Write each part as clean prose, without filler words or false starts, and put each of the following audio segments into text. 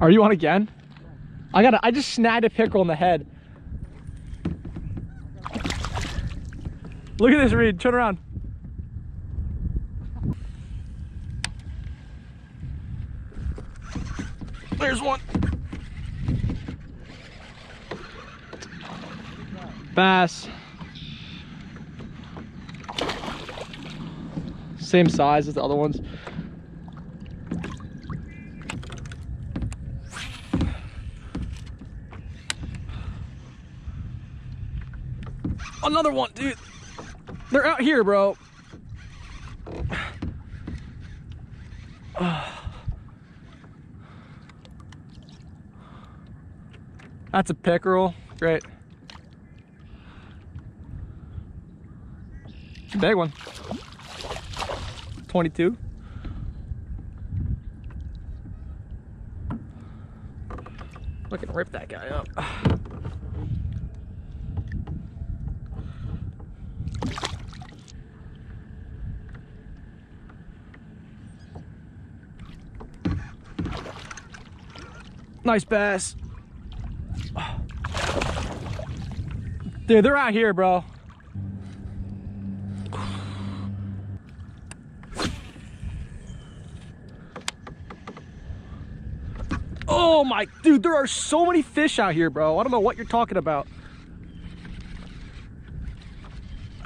Are you on again? I just snagged a pickerel in the head. Look at this, Reed. Turn around. There's one. Bass. Same size as the other ones. Another one, dude. They're out here, bro. That's a pickerel. Great. Big one. 22. I can rip that guy up. Nice bass. Dude, they're out here, bro. Oh my, dude, there are so many fish out here, bro. I don't know what you're talking about.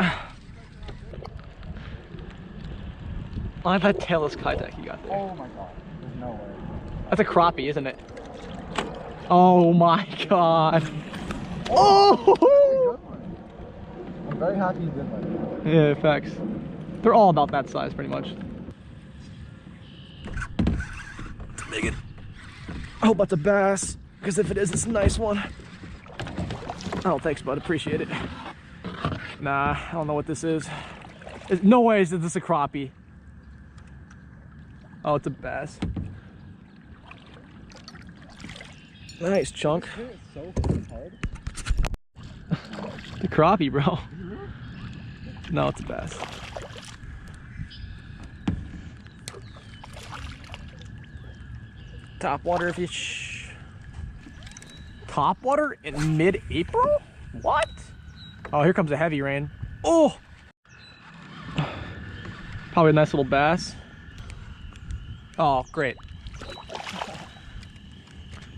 I have that tailless kayak you got there. Oh my god, there's no way. That's a crappie, isn't it? Oh my god. Oh! I'm very happy you did that. Yeah, facts. They're all about that size, pretty much. Big. I hope that's a bass, because if it is, it's a nice one. Oh, thanks, bud. Appreciate it. Nah, I don't know what this is. No way is this a crappie. Oh, it's a bass. Nice chunk. It's so fucking hard. The crappie, bro. No, it's a bass. Topwater fish. Topwater in mid-April? What? Oh, here comes a heavy rain. Oh! Probably a nice little bass. Oh, great.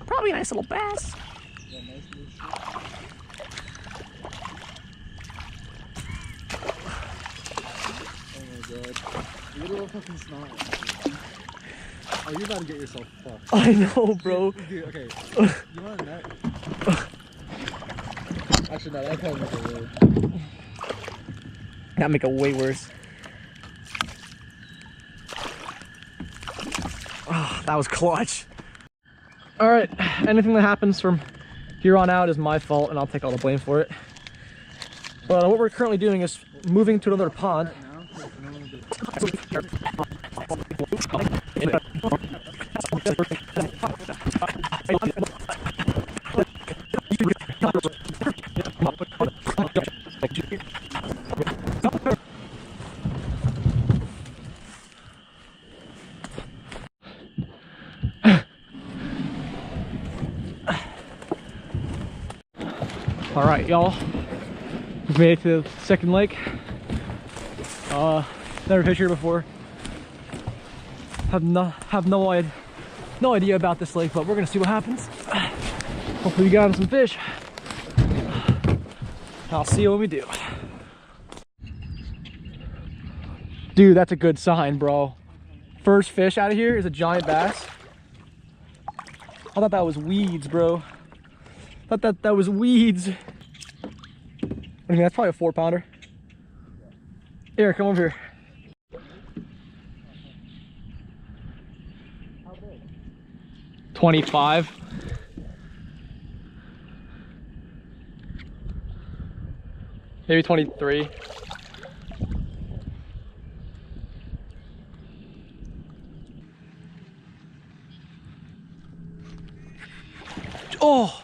Probably a nice little bass. Yeah, nice little shit. Oh my god. Literal fucking snot. Oh, you're about to get yourself fucked. I know, bro. Dude, okay. You want a net? Actually, no, that probably make it weird. That'd make it way worse. Oh, that was clutch. All right, anything that happens from here on out is my fault, and I'll take all the blame for it. But what we're currently doing is moving to another pond. All right, y'all, we've made it to the second lake. Never fished here before. Have no idea about this lake, but we're gonna see what happens. Hopefully we got some fish. I'll see you when we do. Dude, that's a good sign, bro. First fish out of here is a giant bass. I thought that was weeds, bro. I thought that was weeds. I mean, that's probably a 4-pounder. Here, come over here. How big? 25. Maybe 23. Oh!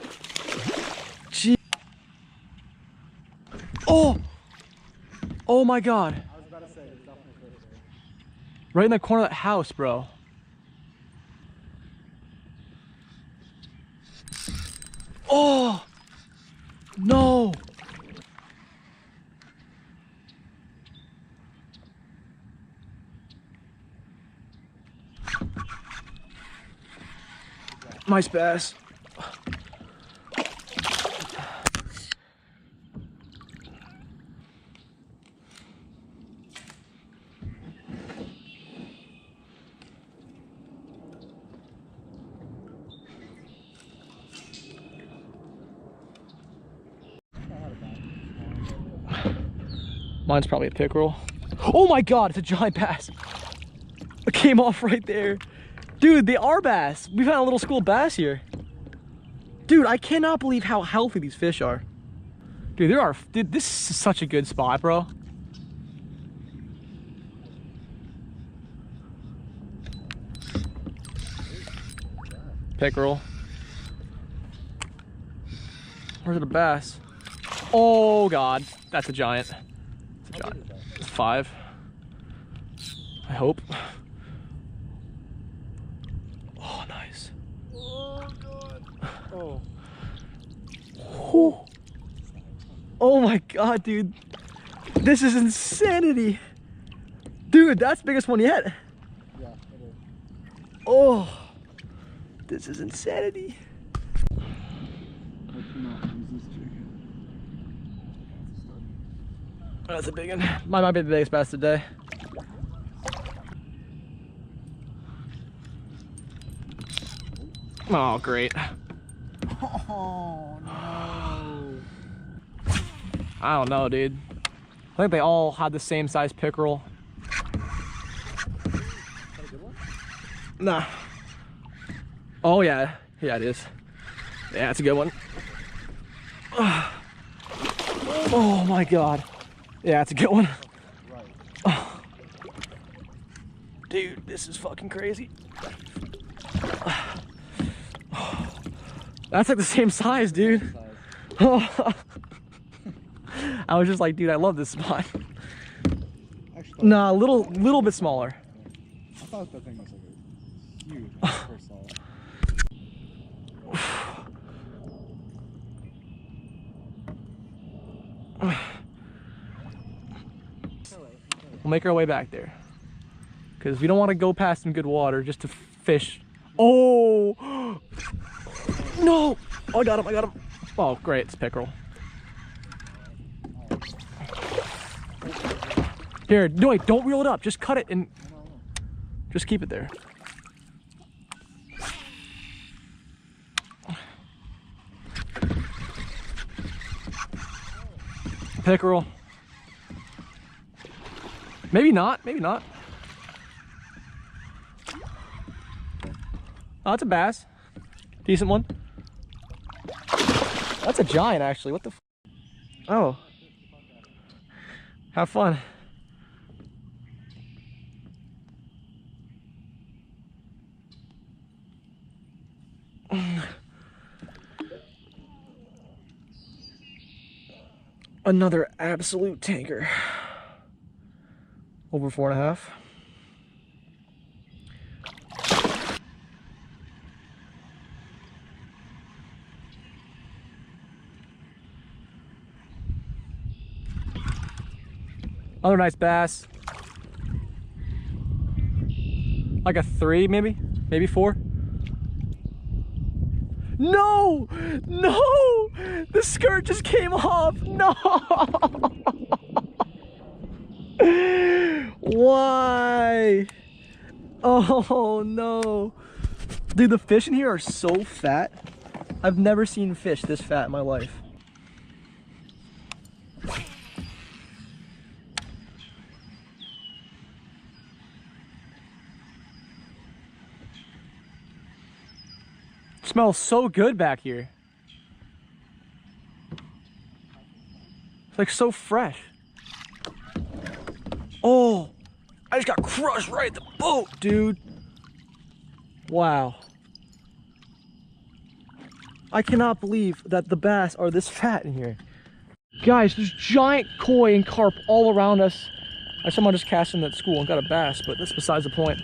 Gee. Oh! Oh my god. I was about to say, it's definitely fish. Right in the corner of that house, bro. Oh, no. Nice bass. Mine's probably a pickerel. Oh my God, it's a giant bass. It came off right there. Dude, they are bass. We've had a little school bass here. Dude, I cannot believe how healthy these fish are. Dude, this is such a good spot, bro. Pickerel. Where's the bass? Oh God, that's a giant. It's a giant. It's 5. I hope. Oh, nice. Oh God. Oh. Oh. Oh my God, dude. This is insanity. Dude, that's the biggest one yet. Yeah, it is. Oh. This is insanity. I cannot use this jig. That's a big one. Mine might be the biggest bass today. Oh, great. Oh no. I don't know, dude. I think they all had the same size pickerel. Is that a good one? Nah. Oh yeah, yeah it is. Yeah, it's a good one. Oh my God. Yeah, it's a good one. Right. Oh. Dude, this is fucking crazy. That's like the same size, dude. Oh. I was just like, dude, I love this spot. Actually, Nah, a little bit smaller. I thought that thing was like a huge when I first saw it. We'll make our way back there because we don't want to go past some good water just to fish. Oh no! Oh, I got him! I got him! Oh, great! It's pickerel. Here, no wait! Don't reel it up. Just cut it and just keep it there. Pickerel. Maybe not, maybe not. Oh, that's a bass. Decent one. That's a giant, actually. What the f? Oh. Have fun. Another absolute tanker. Over 4.5. Another nice bass. Like a 3, maybe 4. No! No! The skirt just came off. No! Why? Oh no. Dude, the fish in here are so fat. I've never seen fish this fat in my life. Smells so good back here. It's like so fresh. Oh, I just got crushed right at the boat, dude. Wow. I cannot believe that the bass are this fat in here. Guys, there's giant koi and carp all around us. I saw someone just casting at school and got a bass, but that's besides the point.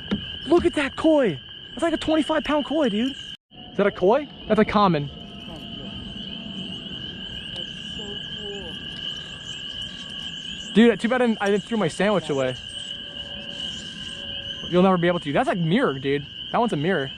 Look at that koi. That's like a 25-pound koi, dude. Is that a koi? That's a common. Dude, too bad I didn't throw my sandwich away. You'll never be able to. That's like mirror, dude. That one's a mirror.